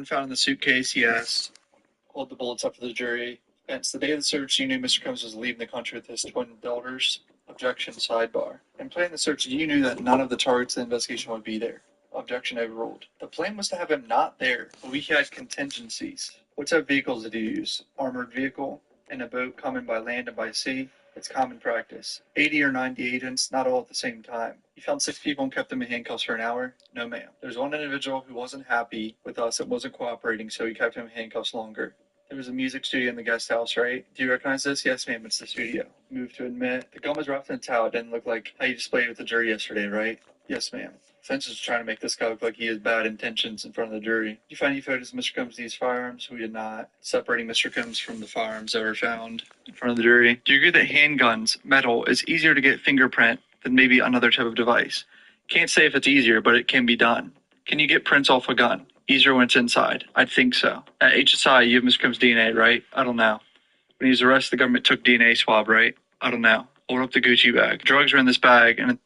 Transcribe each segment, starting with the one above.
Found in the suitcase, yes. Hold the bullets up for the jury. Hence, the day of the search, you knew Mr. Combs was leaving the country with his twin daughters. Objection, sidebar. In planning the search, you knew that none of the targets of the investigation would be there. Objection overruled. The plan was to have him not there, but we had contingencies. What type of vehicles did he use? Armored vehicle? In a boat coming by land and by sea? It's common practice. 80 or 90 agents, not all at the same time. You found 6 people and kept them in handcuffs for an hour? No, ma'am. There's one individual who wasn't happy with us and wasn't cooperating, so we kept him in handcuffs longer. There was a music studio in the guest house, right? Do you recognize this? Yes, ma'am, it's the studio. Move to admit. The gun was wrapped in a towel. It didn't look like how you displayed it with the jury yesterday, right? Yes, ma'am. Defense is trying to make this guy look like he has bad intentions in front of the jury. Did you find any photos of Mr. Combs' these firearms? We did not. Separating Mr. Combs from the firearms that were found in front of the jury. Do you agree that handguns, metal, is easier to get fingerprint than maybe another type of device? Can't say if it's easier, but it can be done. Can you get prints off a gun? Easier when it's inside. I'd think so. At HSI, you have Mr. Combs' DNA, right? I don't know. When he was arrested, the government took DNA swab, right? I don't know. Hold up the Gucci bag. Drugs are in this bag, and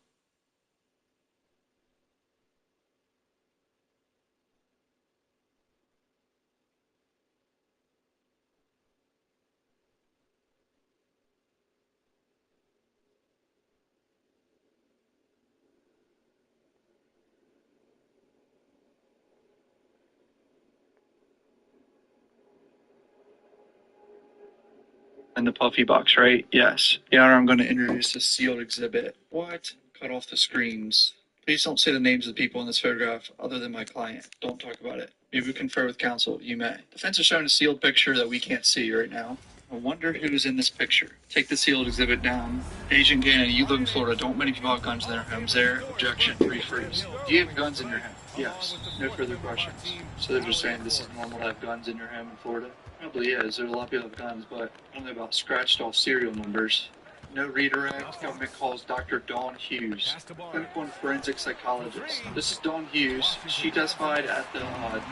in the puffy box, right? Yes. Your Honor, I'm going to introduce a sealed exhibit. What? Cut off the screens. Please don't say the names of the people in this photograph other than my client. Don't talk about it. Maybe we confer with counsel. You may. Defense is showing a sealed picture that we can't see right now. I wonder who's in this picture. Take the sealed exhibit down. Agent Gannon, you live in Florida. Don't many people have guns in their homes there? Objection. Freeze. Do you have guns in your home? Yes. No further questions. So they're just saying this is normal to have guns in your home in Florida? Probably is. There's a lot of people with guns, but I don't know about scratched off serial numbers. No redirect. Government calls Dr. Dawn Hughes, clinical and forensic psychologist. This is Dawn Hughes. She testified at the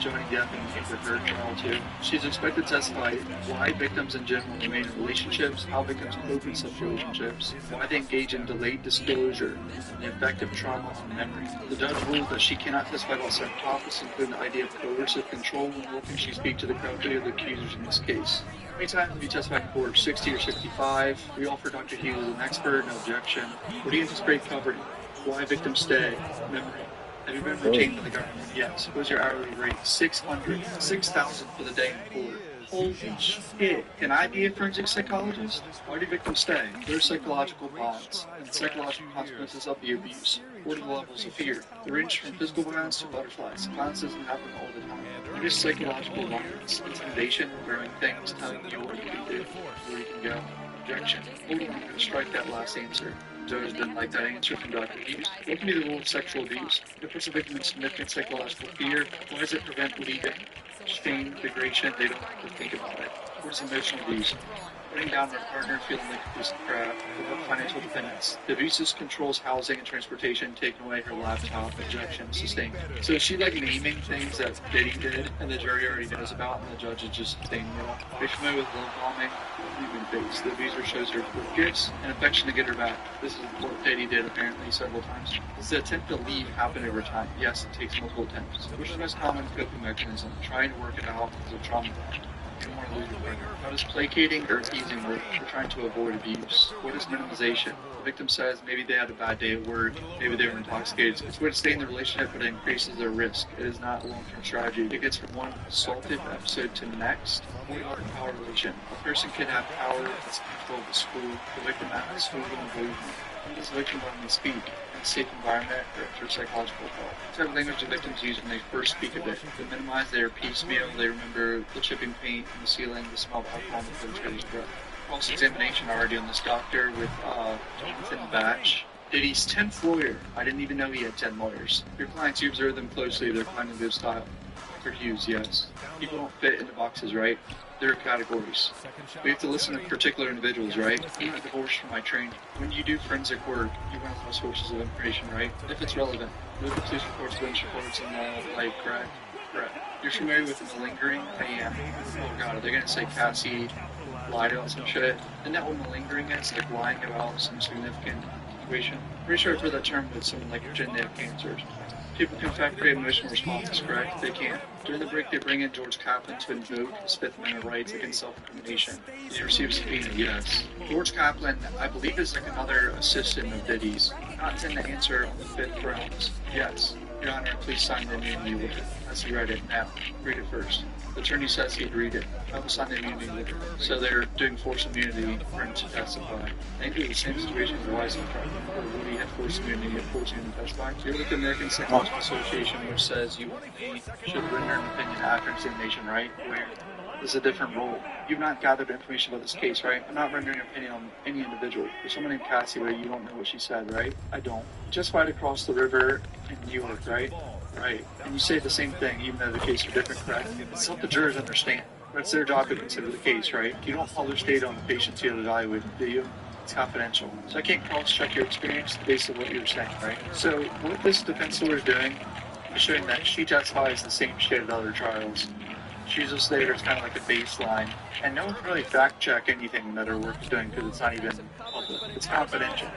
Johnny Depp and Amber Heard trial too. She's expected to testify why victims in general remain in relationships, how victims cope in such relationships, why they engage in delayed disclosure, and the effect of trauma on memory. The judge ruled that she cannot testify about certain topics, including the idea of coercive control, nor can she speak to the credibility of the accusers in this case. How many times have you testified in court? 60 or 65? We offer Dr. Hughes as an expert, no objection. What do you anticipate covering? Why victims stay? Memory. Have you been retained by the government? Yes. What's your hourly rate? 600. 6,000 for the day in court. Holy shit. Can I be a forensic psychologist? Why do victims stay? There's psychological bonds and psychological consequences of the abuse. What are the levels of fear? They range from physical violence to butterflies. Violence doesn't happen all the time. What is psychological violence? Intimidation, throwing things, telling you what you can do, where you can go. Objection. Hold on, I'm going to strike that last answer. Judge didn't like that answer from Dr. Hughes. What can be the rule of sexual abuse? If it puts a victim in significant psychological fear, why does it prevent leaving? Shame, degradation, they don't have to think about it. What is emotional abuse? Putting down their partner, feeling like a piece of crap, without financial dependence. The abuses controls housing and transportation, taking away her laptop, objection, sustained. So is she like naming things that Diddy did and the jury already knows about and the judge is just saying it all? Are you familiar with love bombing? Human face. The abuser shows her gifts and affection to get her back. This is what Diddy did apparently several times. Does the attempt to leave happen over time? Yes, it takes multiple attempts. Which is the most common coping mechanism? Trying to work it out is a trauma. You don't want to lose your partner. How does placating or appeasing work? We're trying to avoid abuse. What is minimization? The victim says maybe they had a bad day at work, maybe they were intoxicated. It's a way to stay in the relationship, but it increases their risk. It is not a long-term strategy. It gets from one assaultive episode to the next. Avoid hard power relation. A person can have power that's control of the school. The victim acts school and movement. When does the victim learn to speak? In a safe environment or through psychological help. What type of language do victims use when they first speak of it? They minimize, they are piecemeal, they remember the chipping paint in the ceiling, the smell of alcohol in the perpetrator's breath. Cross-examination already on this doctor with Jonathan Batch. Diddy's 10th lawyer. I didn't even know he had 10 lawyers. Your clients, you observe them closely, they're finding their style. Dr. Hughes, yes. People don't fit into boxes, right? There are categories. We have to listen to particular individuals, right? Even divorced from my training. When you do forensic work, you run those sources of information, right? If it's relevant. Look at police reports, witness reports, and like, correct? Correct. You're familiar with malingering? I am. Oh god, are they gonna say Cassie lied about some shit? Isn't that what malingering is? Like lying about some significant situation? Pretty sure I've heard that term with someone like pretending they have cancer or something. People can fabricate emotional responses, correct? They can. During the break, they bring in George Kaplan to invoke his Fifth Amendment rights against self-incrimination. He receives subpoena, yes. George Kaplan, I believe, is like another assistant of Diddy's. Not tend to answer on the fifth grounds. Yes. Your Honor, please sign the immunity order. As he read it now. Read it first. The attorney says he'd read it. I will sign the immunity order. So they're doing forced immunity for him to testify. I think it's the same situation as Rising Franklin, where Woody had forced immunity and forcing him to testify. You look at the American Psychological Association, which says you should render an opinion after examination, right? Where there's a different role. You've not gathered information about this case, right? I'm not rendering an opinion on any individual. There's someone named Cassie where you don't know what she said, right? I don't. Just fight across the river in New York, right? Right. And you say the same thing, even though the case are different, correct? It's what the jurors understand. That's their job to consider the case, right? You don't publish data on the patients you have evaluated, do you? It's confidential. So I can't cross-check your experience based on what you're saying, right? So what this defense lawyer is doing is showing that she testifies the same shit at other trials. She's just there as kind of like a baseline. And no one can really fact-check anything that her work is doing because it's not even public. It's confidential.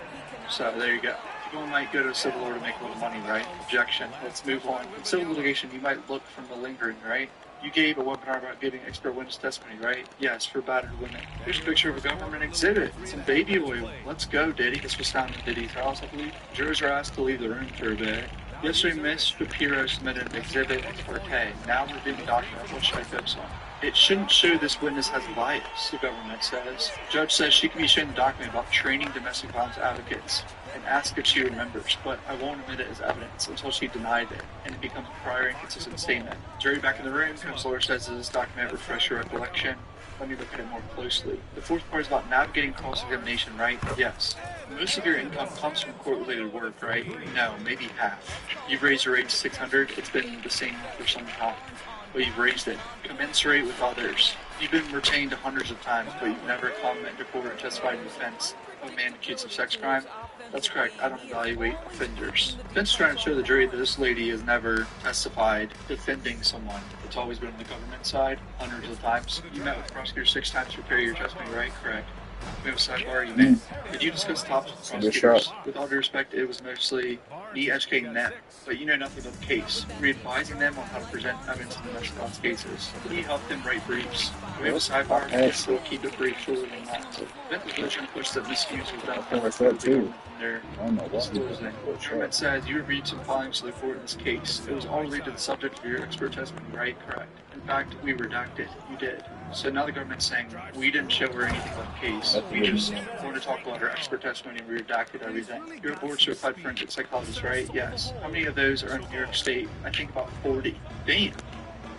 So there you go. People might go to a civil law to make a little money, right? Objection. Let's move on. In civil litigation, you might look for malingering, right? You gave a webinar about giving expert witness testimony, right? Yes, for battered women. Here's a picture of a government exhibit. Some baby oil. Let's go, Diddy. This was found in Diddy's house, I believe. Jurors are asked to leave the room for a bit. Yesterday, Ms. Shapiro submitted an exhibit for K. Now we're doing the document. What should I focus on? It shouldn't show this witness has bias, the government says. The judge says she can be shown the document about training domestic violence advocates and ask if she remembers, but I won't admit it as evidence until she denied it, and it becomes a prior inconsistent statement. Jury back in the room, Combs lawyer says, does this document refresh your recollection? Let me look at it more closely. The fourth part is about navigating cross-examination, right? Yes. Most of your income comes from court-related work, right? No, maybe half. You've raised your rate to 600. It's been the same for some time. But you've raised it. Commensurate with others. You've been retained hundreds of times, but you've never come into court and testified in defense of a man accused of sex crime. That's correct. I don't evaluate offenders. Defense is trying to show the jury that this lady has never testified defending someone. It's always been on the government side, hundreds of times. You met with the prosecutor 6 times to prepare your testimony, right? Correct. We have a sidebar you made. Did you discuss topics with prosecutors? With all due respect, it was mostly me educating them, but you know nothing about the case. We're advising them on how to present evidence in domestic violence cases. We help them write briefs. We have a sidebar, but still keep it brief, shorter than that. So, Vent was really trying to push that misuse without their disclosing. The government says you reviewed some findings to the court in this case. It was all related to the subject of your expert testimony, right? Correct. In fact, we redacted. You did. So now the government's saying we didn't show her anything about the case. We just wanted to talk about her expert testimony and we redacted everything. You're a board-certified forensic psychologist, right? Yes. How many of those are in New York State? I think about 40. Damn.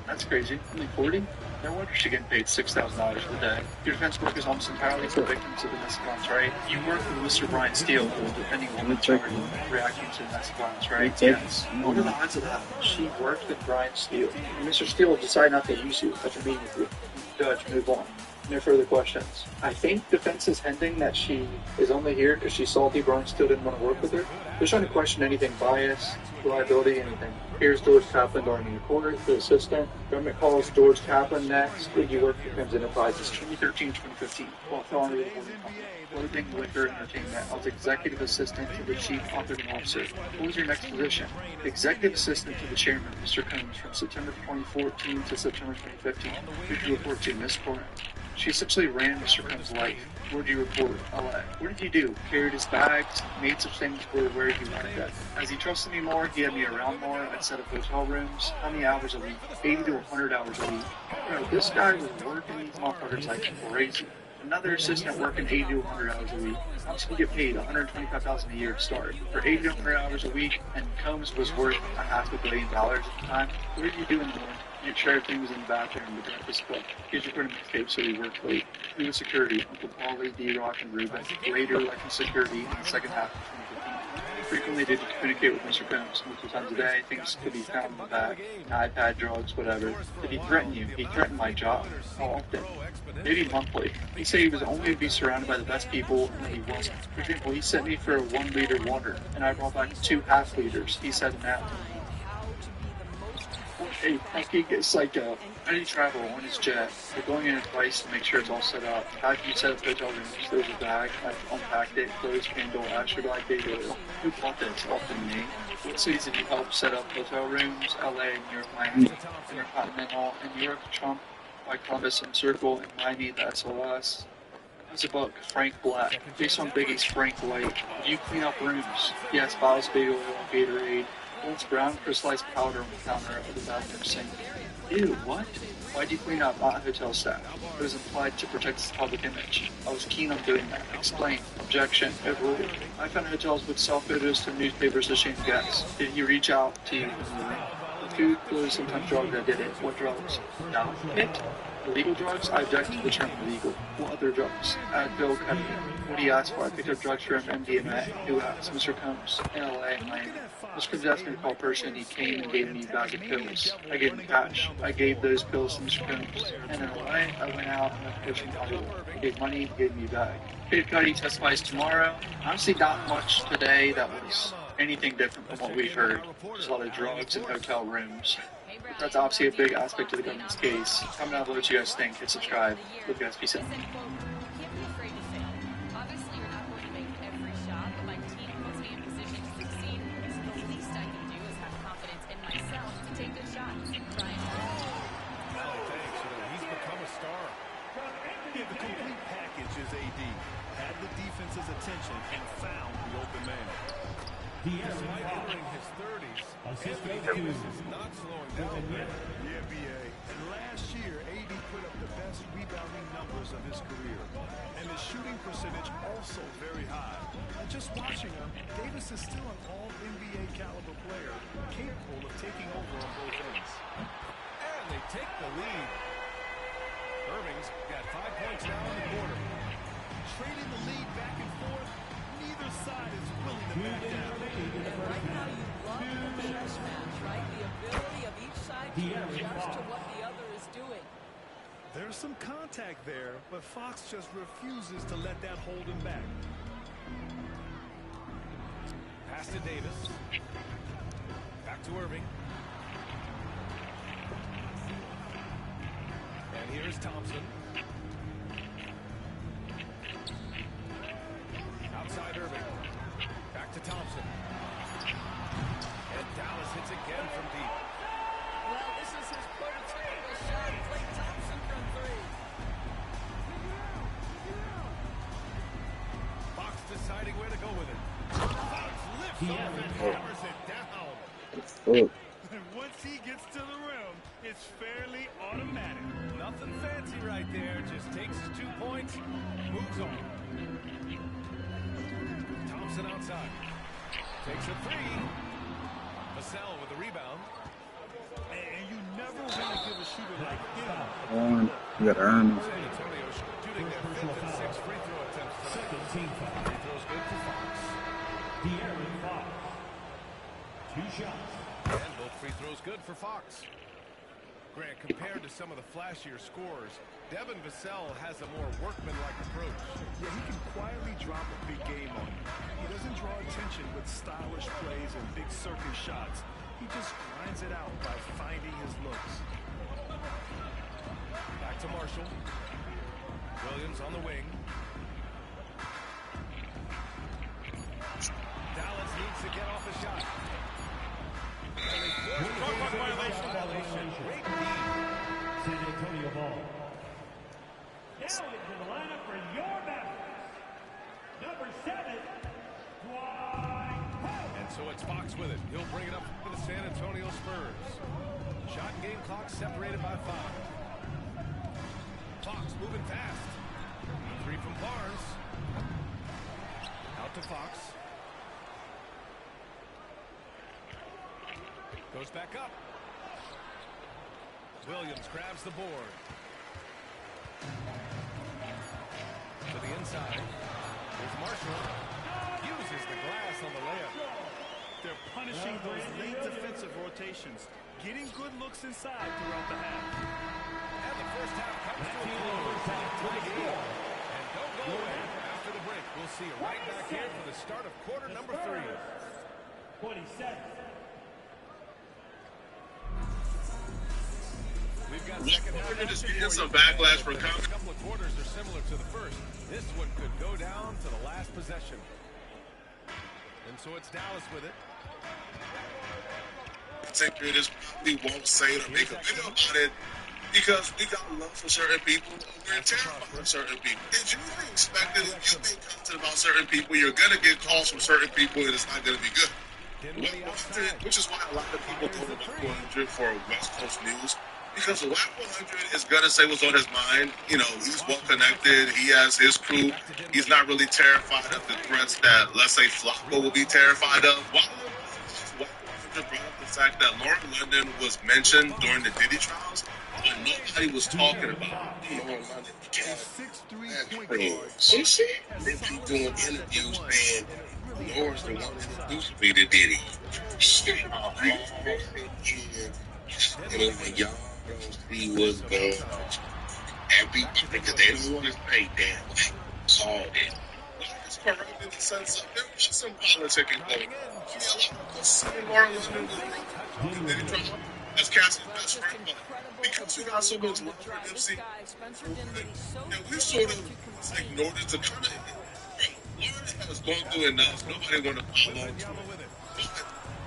That's crazy. Only 40? No wonder she's getting paid $6,000 a day. Your defense work is almost entirely for victims of domestic violence, right? You work with Mr. Brian Steele, who is defending a woman charged with reacting to domestic violence, right? Yes. What are the odds of that? She worked with Brian Steele. And Mr. Steele decided not to use you after meeting with you. Judge, move on. No further questions. I think defense is hinting that she is only here because she saw people and still didn't want to work with her. They're trying to question anything, bias, reliability, anything. Here's George Kaplan going in the court, the assistant. Government calls George Kaplan next. Did you work for Combs Enterprises 2013-2015? Well, felony with holding company. Clothing, liquor, entertainment. I was executive assistant to the chief operating officer. What was your next position? Executive assistant to the chairman, Mr. Combs, from September 2014 to September 2015. Who did you report to? Miss Corin. She essentially ran Mr. Combs' life. Where did you report? LA. What did he do? Carried his bags, made such things where he wanted that. As he trusted me more, he had me around more. I'd set up hotel rooms. How many hours a week? 80 to 100 hours a week. Bro, this guy was working these motherfuckers like crazy. Another assistant working 80 to 100 hours a week. I'm just going to get paid $125,000 a year to start. For 80 to 100 hours a week, and Combs was worth $500 million at the time. What did you do in the morning? Your charity was in the bathroom with the breakfast book. Here's your printing mixtape, so you worked late. Who was security? Uncle Paulie, D-Rock, and Ruben. Later, like in security in the second half of 2015. Frequently did you communicate with Mr. Combs multiple times a day? Things could be found in the bag. iPad, drugs, whatever. Did he threaten you? He threatened my job. How often? Maybe monthly. He said he was only to be surrounded by the best people, and he wasn't. For example, he sent me for a 1-liter water, and I brought back 2 half liters. He said that. Hey, Frankie gets psycho. How do you travel on his jet? You're going in twice to make sure it's all set up. How do you set up hotel rooms? There's a bag. I've unpacked it, closed, handle, astroglide, big oil. Who bought this? Often me. What cities did you help set up hotel rooms? LA, New York, Miami, Intercontinental, in New York, Trump, by Columbus and Circle, in Miami, the SLS. As a book, Frank Black, based on Biggie's Frank White. Did you clean up rooms? Yes, bottles, big oil, Gatorade. Once brown crystallized powder on the counter of the bathroom sink. Ew, what? Why'd you clean up, not hotel staff? It was implied to protect its public image. I was keen on doing that. Explain. Objection. Overruled. I found hotels would sell photos to newspapers to shame guests. Did he reach out to you? Food, clothes, sometimes drugs. I did it. What drugs? No. It. Illegal drugs? I object to the term illegal. What other drugs? Advil, ketamine. What do you ask for? I picked up drugs from MDMA. Who asked? Mr. Combs. In LA, Miami. Mr. Combs asked me to call a person. He came and gave me a bag of pills. I gave him cash. I gave those pills to Mr. Combs. And in LA, I went out and went coaching Hollywood. He gave money, he gave me a bag. Kid Cudi testifies tomorrow. Honestly, not much today that was anything different from what we've heard. Just a lot of drugs in hotel rooms. But that's obviously a big aspect of the government's case. Comment down below what you guys think. Hit subscribe. Love you guys. Peace out. The complete package is AD. Had the defense's attention and found the open man. Despite entering his 30s, Anthony Davis is not slowing down. Yeah, BA. And last year, AD put up the best rebounding numbers of his career. And his shooting percentage also very high. And just watching him, Davis is still an all-NBA caliber player, capable of taking over on both ends. And they take the lead. Irving's got 5 points now in the quarter. Trading the lead back and forth. Neither side is willing to back down. And right now you love the chess match, right? The ability of each side to adjust to what the other is doing. There's some contact there, but Fox just refuses to let that hold him back. Pass to Davis. Back to Irving. And here's Thompson. Outside Irving. Back to Thompson. And Dallas hits again from deep. Well, this is his prototypical shot. Klay Thompson from three. Fox deciding where to go with it. Fox lifts off and hammers it down. And once he gets to the rim, it's fairly automatic. Nothing fancy right there. Just takes his 2 points, moves on. Thompson outside. Takes a three. Vassell with the rebound. And you never want to give a shooter like him. You got to earn. San Antonio shooting their 5th and 6th free throw attempts tonight. Free throws good for Fox. De'Aaron Fox. 2 shots. And both free throws good for Fox. Grant, compared to some of the flashier scores, Devin Vassell has a more workmanlike approach. Yeah, he can quietly drop a big game on you. He doesn't draw attention with stylish plays and big circus shots. He just grinds it out by finding his looks. Back to Marshall. Williams on the wing. Dallas needs to get off a shot. Violation. Great D. San Antonio ball. Now into the lineup for your Mavericks. Number 7, Dwight Howard. And so it's Fox with it. He'll bring it up for the San Antonio Spurs. Shot and game clock separated by 5. Fox moving fast. 3 from Barnes. Out to Fox. Goes back up. Williams grabs the board. To the inside. Here's Marshall. Uses the glass on the layup. They're punishing those late defensive rotations. Getting good looks inside throughout the half. And the first half comes to a close. And don't go away. After the break, we'll see you right back here for the start of quarter number 3. 27. We're just getting some backlash for comments. A couple of quarters are similar to the first. This one could go down to the last possession. And so it's Dallas with it. This probably won't say it or make a video about it because we got love for certain people. We're terrified of certain people. And you expect that if you make content about certain people, you're going to get calls from certain people and it's not going to be good. Which is why a lot of people go to WAC 100 for West Coast news. Because WAC 100 is going to say what's on his mind. You know, he's well connected. He has his crew. He's not really terrified of the threats that, let's say, Flacco will be terrified of. WAC 100 brought up the fact that Lauren London was mentioned during the Diddy trials, but nobody was talking about Lauren London. They be doing interviews saying Lauren's the one that introduced me to Diddy. And y'all don't see what's going on. Everybody, because they don't want to pay damn. Called it. It's corrupt in the sense of there was some politicking going on. A lot of people see Lauren London was the Diddy trial as Cassie's best friend, but because we got so much love for Nipsey, and we sort of ignored it to kind of. Lauren has gone through enough. Nobody want to follow.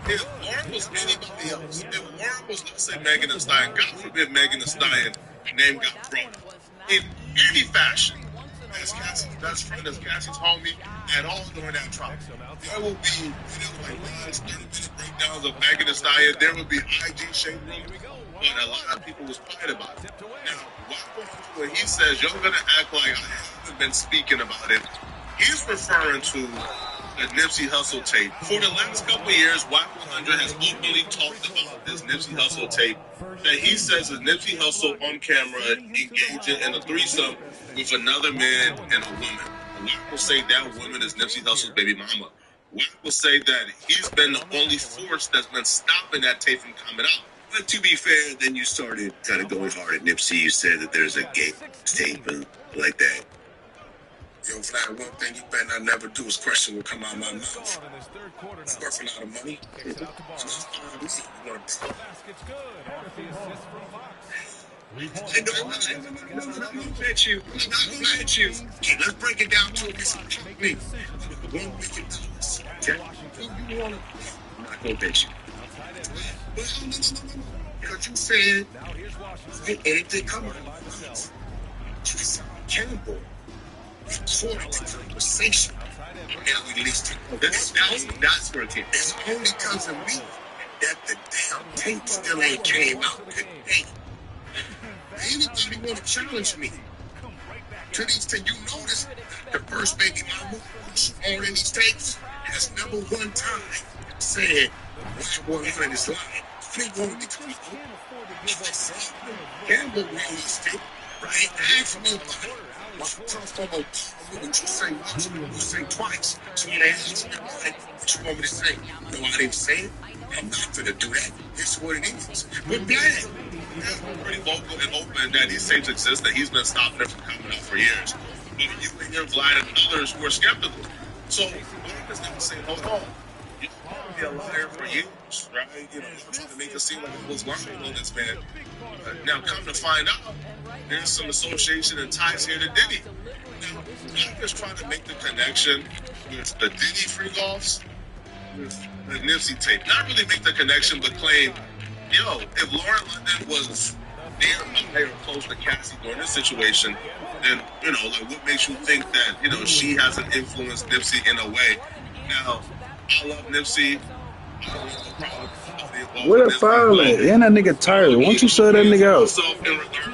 But if Lauren was anybody else, if Lauren was, let's say, Megan Thee Stallion, God forbid Megan Thee Stallion name got brought up in any fashion, as Cassie's best friend, as Cassie's homie, at all during that trial, there will be videos like lives, 30-minute breakdowns of Megan Thee Stallion. There will be IG shade room, but a lot of people was quiet about it. Now, when he says you're gonna act like I haven't been speaking about it, he's referring to the Nipsey Hussle tape. For the last couple of years, WAC 100 has openly talked about this Nipsey Hussle tape that he says is Nipsey Hussle on camera engaging in a threesome with another man and a woman. WAC will say that woman is Nipsey Hussle's baby mama. WAC will say that he's been the only force that's been stopping that tape from coming out. But to be fair, then you started kind of going hard at Nipsey. You said that there's a gay tape and like that. Yo, Flat, one thing you better not never do is question will come out of my mouth. I'm worth a lot of money. I bet you. Okay, let's break it down to me. $1 million. Okay. You want to? I'm not going to bet you. Because you said, anything coming. Cannibal. Recorded the conversation and released it. That's where it came. It's only because of me that the damn tape still ain't came out today. Anybody want to challenge me? To the extent you notice, the first baby mama who's on in these tapes has number one time said, "Which one in this line?" They won't be coming. Gamble released it, right? Ask me about it. You say twice. So when they ask me what you want me to say, no, I didn't say it. I'm not going to do that. It's what it is. We're glad. He's been pretty vocal and open that these tapes exist, that he's been stopping them from coming out for years. But you and your Vlad and others who are skeptical. So Vlad is never saying, hold on. You can be a liar for years, right? You know, trying to make it seem like it was lying on this man. Now, come to find out, there's some association and ties here to Diddy. Now, I'm just trying to make the connection with the Diddy freak-offs with the Nipsey tape. Not really make the connection, but claim, yo, if Lauren London was nearby or close to Cassie during this situation, then, you know, like, what makes you think that, you know, she hasn't influenced Nipsey in a way? Now, I love Nipsey. Where the foul at? And that nigga tired. Once you sell that nigga out,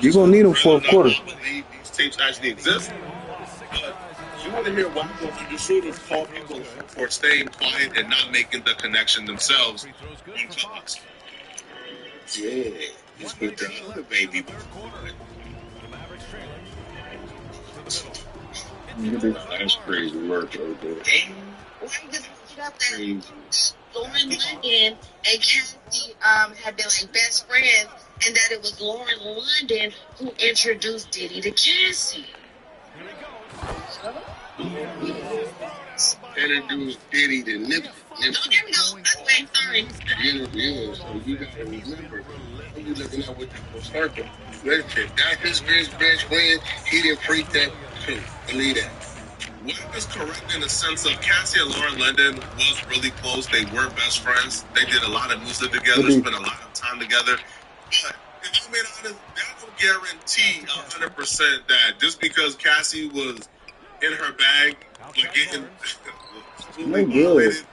you gonna need him for a quarter. These tapes actually exist. But you want to hear why you sort of call people for staying quiet and not making the connection themselves on Clubhouse. Yeah, he's with the other baby. That's crazy work over there. Why just put up that Lauren London and Cassie have been like best friends, and that it was Lauren London who introduced Diddy to Cassie? And introduced Diddy to Nipsey. Oh, there we go. Okay, sorry. Yeah, so you gotta remember, when you looking at what the circle, listen, that his best friend, he didn't freak that too. Believe that. Webb is correct in the sense of Cassie and Lauren London was really close. They were best friends. They did a lot of music together, spent a lot of time together. But if I'm being honest, that don't guarantee 100% that just because Cassie was in her bag, like getting violated,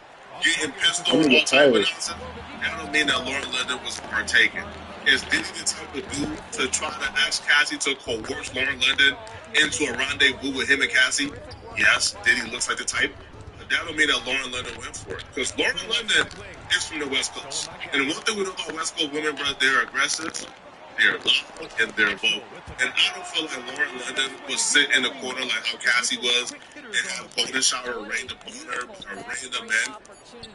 getting pissed off, all type of nonsense, that don't mean that Lauren London was partaking. Is Diddy the type of dude to try to ask Cassie to coerce Lauren London into a rendezvous with him and Cassie? Yes, Diddy looks like the type. But that don't mean that Lauren London went for it. Because Lauren London is from the West Coast. And one thing we know about West Coast women, bro, they're aggressive, they're loud, and they're vocal. And I don't feel like Lauren London was sit in the corner like how Cassie was and have golden shower rained upon her or rained the men.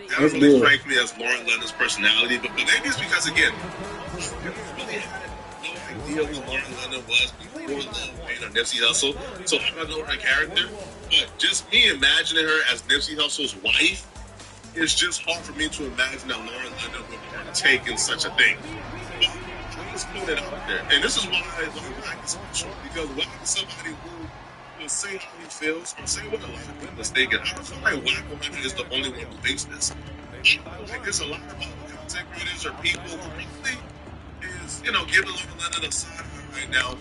That don't really strike me as Lauren London's personality. But maybe it's because, again, I really had no idea who Lauren London was before Lil Wayne or Nipsey Hussle. So I don't know her character. But just me imagining her as Nipsey Hussle's wife, it's just hard for me to imagine that Lauren London would partake in such a thing. Let's put it out there. And this is why Wack is short, because Wack is somebody who will say how he feels and say what a lot of people are thinking. I don't feel like Wack 100 is the only one who thinks this. Like, there's a lot of other content creators or people who really is, giving Lauren London a side eye right now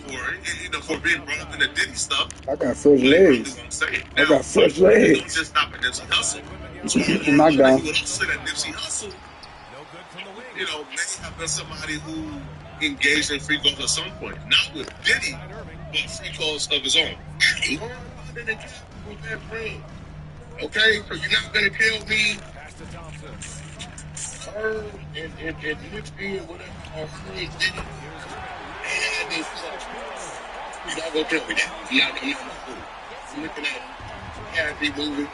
for being brought up in the Diddy stuff. I got fresh legs. I got fresh legs. Don't just stop at Nipsey Hussle. Knockdown. You would also say that Nipsey Hussle, may have been somebody who engaged in free calls at some point. Not with Diddy, but free calls of his own. Okay, so you're not gonna tell me her and Nipsey and whatever Diddy had this stuff. You're not gonna tell me that. I'm looking at Kathy movie.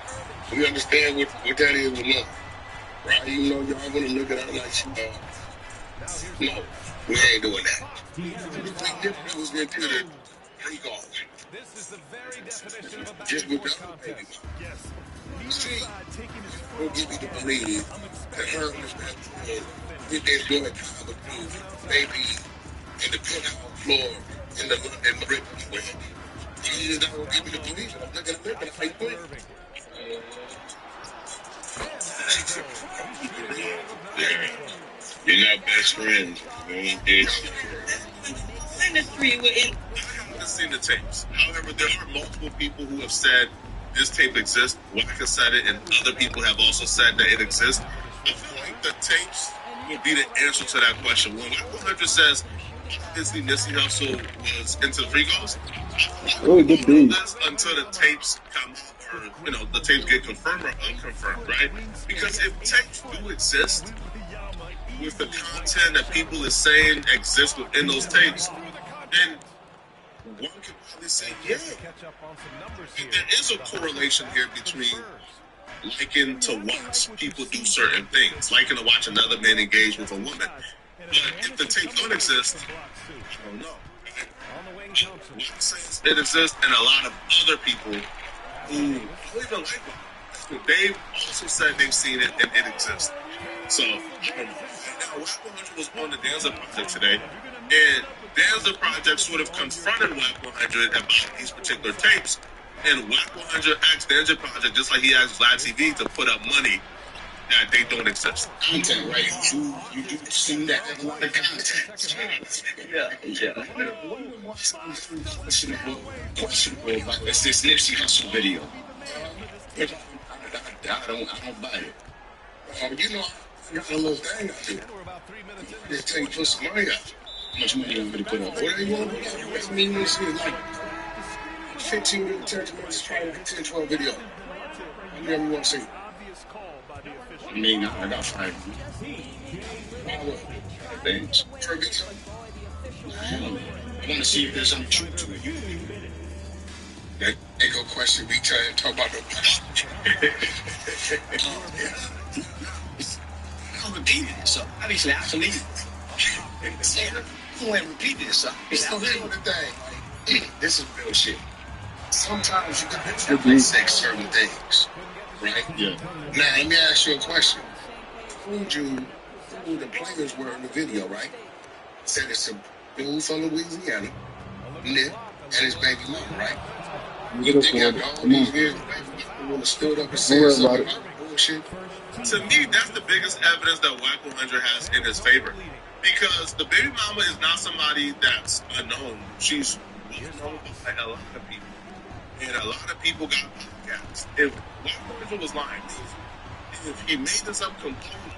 We understand what that is with love. Right? Even though y'all wanna look at her like she no. We ain't doing that. Nipsey was into the free calls. Just with the other baby. See, will give me to believe that her and his best friend did their joint time with baby in the penthouse floor in the Ripley way. You just not gonna give me to believe it. I'm not gonna live it. I quit. You're not best friends. Industry with I haven't seen the tapes. However, there are multiple people who have said this tape exists. Wack has said it, and other people have also said that it exists. I feel like the tapes will be the answer to that question. When Wack 100 says obviously Nipsey Hussle was into free calls, Really good beat. until the tapes come out, or the tapes get confirmed or unconfirmed, right? Because if tapes do exist, with the content that people are saying exists within those tapes, then one can probably say, yeah, there is a correlation here between liking to watch people do certain things, liking to watch another man engage with a woman. But if the tape don't exist, I don't know. Wack says it exists, and a lot of other people who don't even like it, they've also said they've seen it and it exists. So, now Wack 100 was on the Danza Project today, and Danza Project sort of confronted Wack 100 about these particular tapes, and Wack 100 asked Danza Project, just like he asked Vlad TV, to put up money that they don't exist. Content, right? You do see that in a lot of content. Yeah. What's questionable about this Nipsey Hussle video? I don't buy it. I got a little thing I do. This tape put some money out. How much money you want me to put up? Whatever you want to put up. That's me and this is like 15 to 30 minutes, trying to do 10, 12 video. Whatever you want to see. I mean, I got 5 things. I want to see if there's some truth to it. That ain't no question we try to talk about no question. I'm repeating this. Obviously, I believe it. You ain't repeating this. It's the thing. This is real shit. Sometimes you got to say certain things. right? Yeah. Now, let me ask you a question. Told you who the players were in the video, right? Said it's a dude from Louisiana, Nick, and his baby mama, right? You You look think for it. after all Come these on. years, the baby mama would have stood up and Don't said worry something about it. about bullshit? To me, that's the biggest evidence that Whack 100 has in his favor. Because the baby mama is not somebody that's unknown. She's well known by a lot of people. And a lot of people got podcasts. If Whack 100 was lying, if he made this up completely,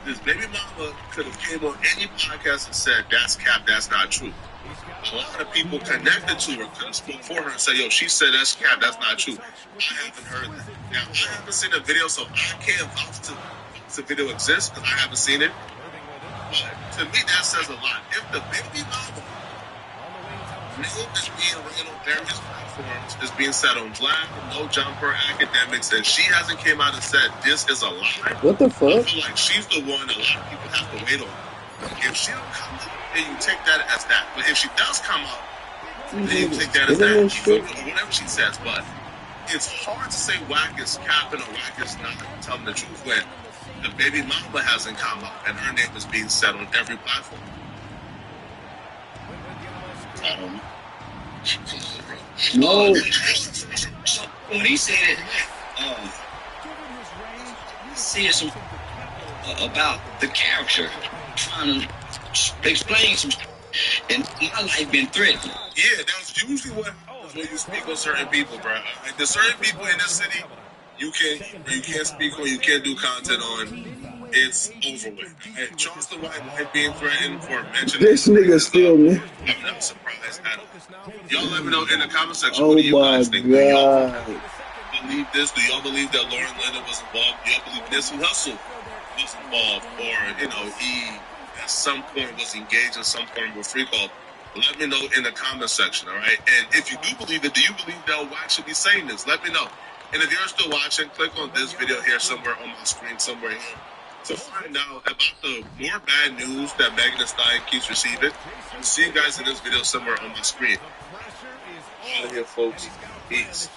this baby mama could have came on any podcast and said, that's cap, that's not true. A lot of people connected to her could have spoke for her and said, yo, she said that's cap, that's not true. I haven't heard that. Now, I haven't seen the video, so I can't vouch to the video exists because I haven't seen it. But to me, that says a lot. If the baby mama name is being ran on various platforms, is being said on Black, No Jumper, Academics, and she hasn't came out and said this is a lie, What the I fuck? feel like she's the one a lot of people have to wait on. If she don't come out, then you take that as that. But if she does come out, then you take that as that. You feel me? Or whatever she says. But it's hard to say Whack is capping or Whack is not telling the truth when the baby mama hasn't come out and her name is being said on every platform. I don't know. No. No. When he said, said some about the character, trying to explain some, and my life been threatened. Yeah, that's usually what when you speak on certain people, bro. Like, there's certain people in this city you can't speak on, you can't do content on. It's over with. And Charleston White might being threatened for mentioning This nigga still, man. I'm not surprised at all. Y'all let me know in the comment section Oh what do you my guys think. Do y'all god. believe this? Do y'all believe that Lauren Leonard was involved? Do y'all believe Nipsey Hussle was involved? Or, he at some point was engaged in some form of a free call? Let me know in the comment section, all right? And if you do believe it, do you believe that Wack should be saying this? Let me know. And if you're still watching, click on this video here somewhere on my screen, somewhere here, to find out about the more bad news that Megan Thee Stallion keeps receiving. I'll see you guys in this video somewhere on my screen. Out of here, folks. Peace.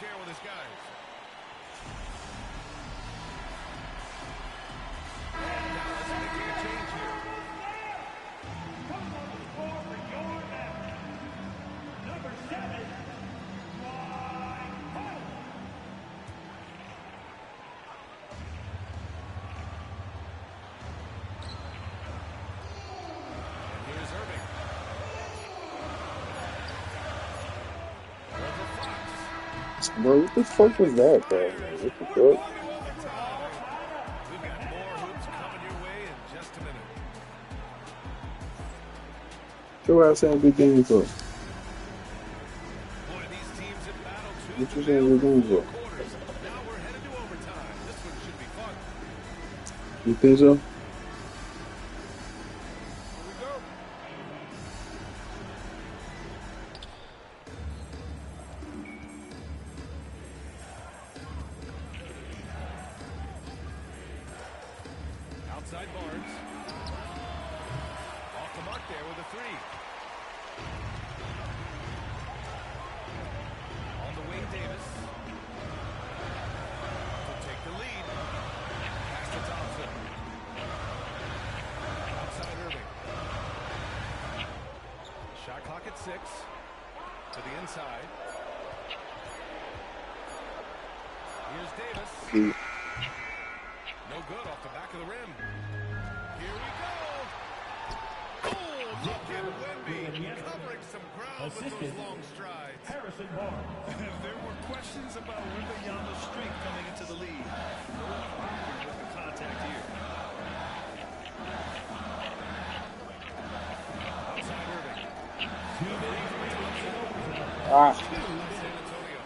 Bro, what the fuck was that, bro? What the fuck? We've got more hoops coming your way in just a minute. Your ass saying good game for? Boy, these teams have battled What you tooth saying and good nail game for for? quarters. Now we're headed to overtime. This one should be fun. You think so? Outside Barnes. Off the mark there with a three. On the wing, Davis. To take the lead. Pass to Thompson. Outside Irving. Shot clock at 6. To the inside. Here's Davis. No good off the back of the rim. Here we go. Oh, look at Wemby covering some ground with those long strides. Harrison Barnes. There were questions about Wembanyama's strength coming into the league. With the contact here. Outside Irving. Ah. San Antonio.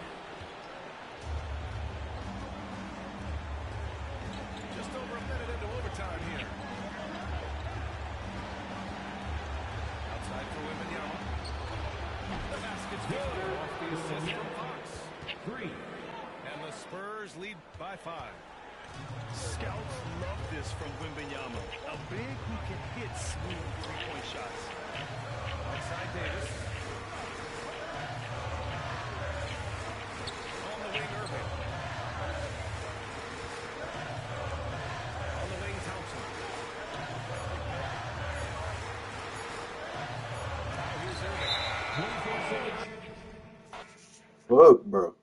Just over a minute into overtime here. Outside for Wembanyama. The basket's good off the assist from Fox. 3. And the Spurs lead by 5. Scouts love this from Wembanyama. A big who can hit smooth three-point shots. Outside Davis. On the wing, Irving. fuck, bro?